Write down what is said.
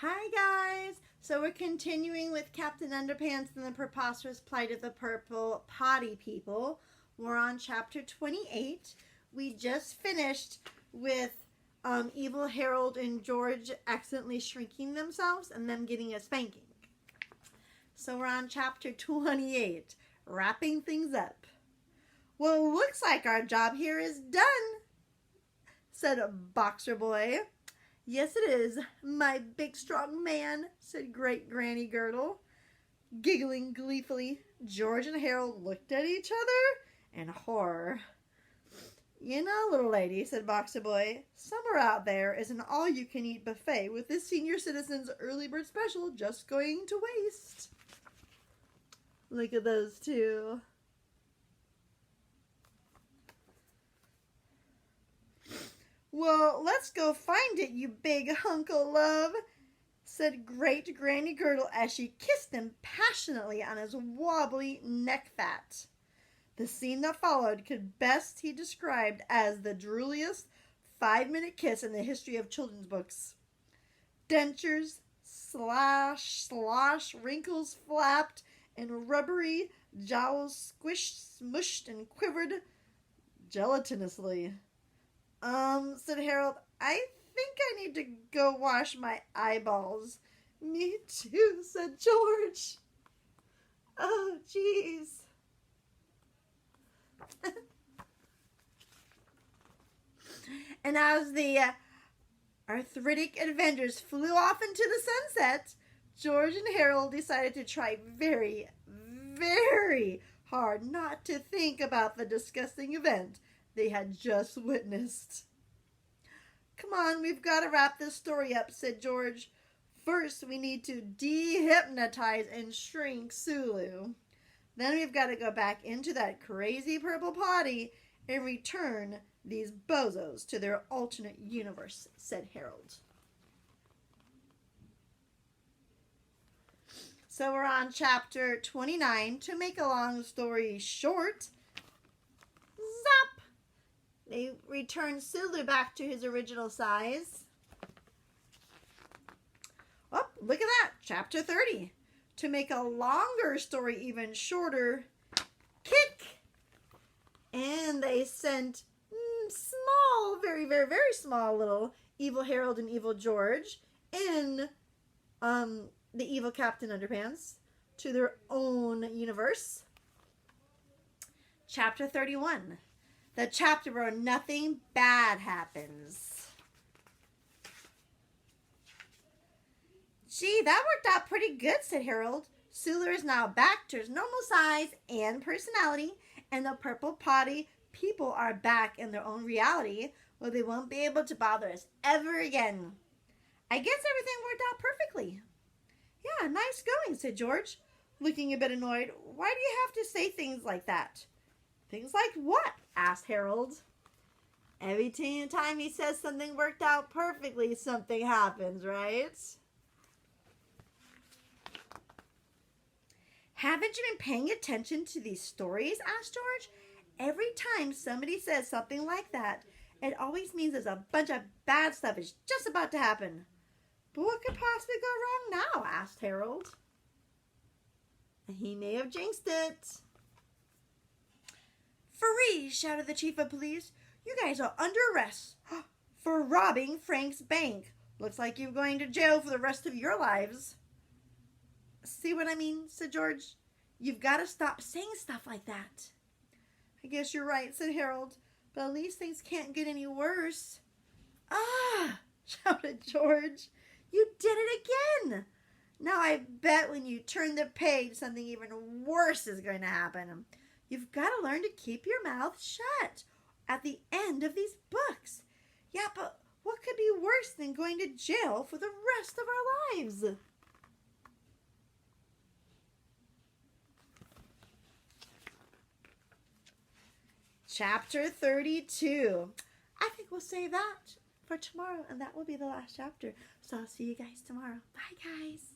Hi guys! So we're continuing with Captain Underpants and the preposterous plight of the purple potty people. We're on chapter 28. We just finished with Evil Harold and George accidentally shrinking themselves and them getting a spanking. So we're on chapter 28, wrapping things up. Well, it looks like our job here is done, said Boxer Boy. Yes, it is, my big strong man, said Great Granny Girdle. Giggling gleefully, George and Harold looked at each other in horror. You know, little lady, said Boxer Boy, somewhere out there is an all-you-can-eat buffet with this senior citizen's early bird special just going to waste. Look at those two. Well, let's go find it, you big hunk of love, said Great Granny Girdle as she kissed him passionately on his wobbly neck fat. The scene that followed could best be described as the drooliest 5-minute kiss in the history of children's books. Dentures, slosh, wrinkles flapped, and rubbery jowls squished, smushed, and quivered gelatinously. Said Harold, I think I need to go wash my eyeballs. Me too, said George. Oh, jeez. And as the arthritic Avengers flew off into the sunset, George and Harold decided to try very, very hard not to think about the disgusting event they had just witnessed. Come on, we've got to wrap this story up, said George. First, we need to dehypnotize and shrink Sulu. Then we've got to go back into that crazy purple potty and return these bozos to their alternate universe, said Harold. So we're on chapter 29. To make a long story short, zap! They return Sulu back to his original size. Oh, look at that. Chapter 30. To make a longer story even shorter, kick! And they sent small, very, very, very small little Evil Harold and Evil George and the evil Captain Underpants to their own universe. Chapter 31. The chapter where nothing bad happens. Gee, that worked out pretty good, said Harold. Sulu is now back to his normal size and personality, and the purple potty people are back in their own reality where they won't be able to bother us ever again. I guess everything worked out perfectly. Yeah, nice going, said George, looking a bit annoyed. Why do you have to say things like that? Things like what? Asked Harold. Every time he says something worked out perfectly, something happens, right? Haven't you been paying attention to these stories? Asked George. Every time somebody says something like that, it always means there's a bunch of bad stuff is just about to happen. But what could possibly go wrong now? Asked Harold. He may have jinxed it. Freeze! Shouted the chief of police. You guys are under arrest for robbing Frank's bank. Looks like you're going to jail for the rest of your lives. See what I mean? Said George. You've got to stop saying stuff like that. I guess you're right, said Harold. But at least things can't get any worse. Ah! Shouted George. You did it again! Now I bet when you turn the page, something even worse is going to happen. You've got to learn to keep your mouth shut at the end of these books. Yeah, but what could be worse than going to jail for the rest of our lives? Chapter 32. I think we'll save that for tomorrow, and that will be the last chapter. So I'll see you guys tomorrow. Bye, guys.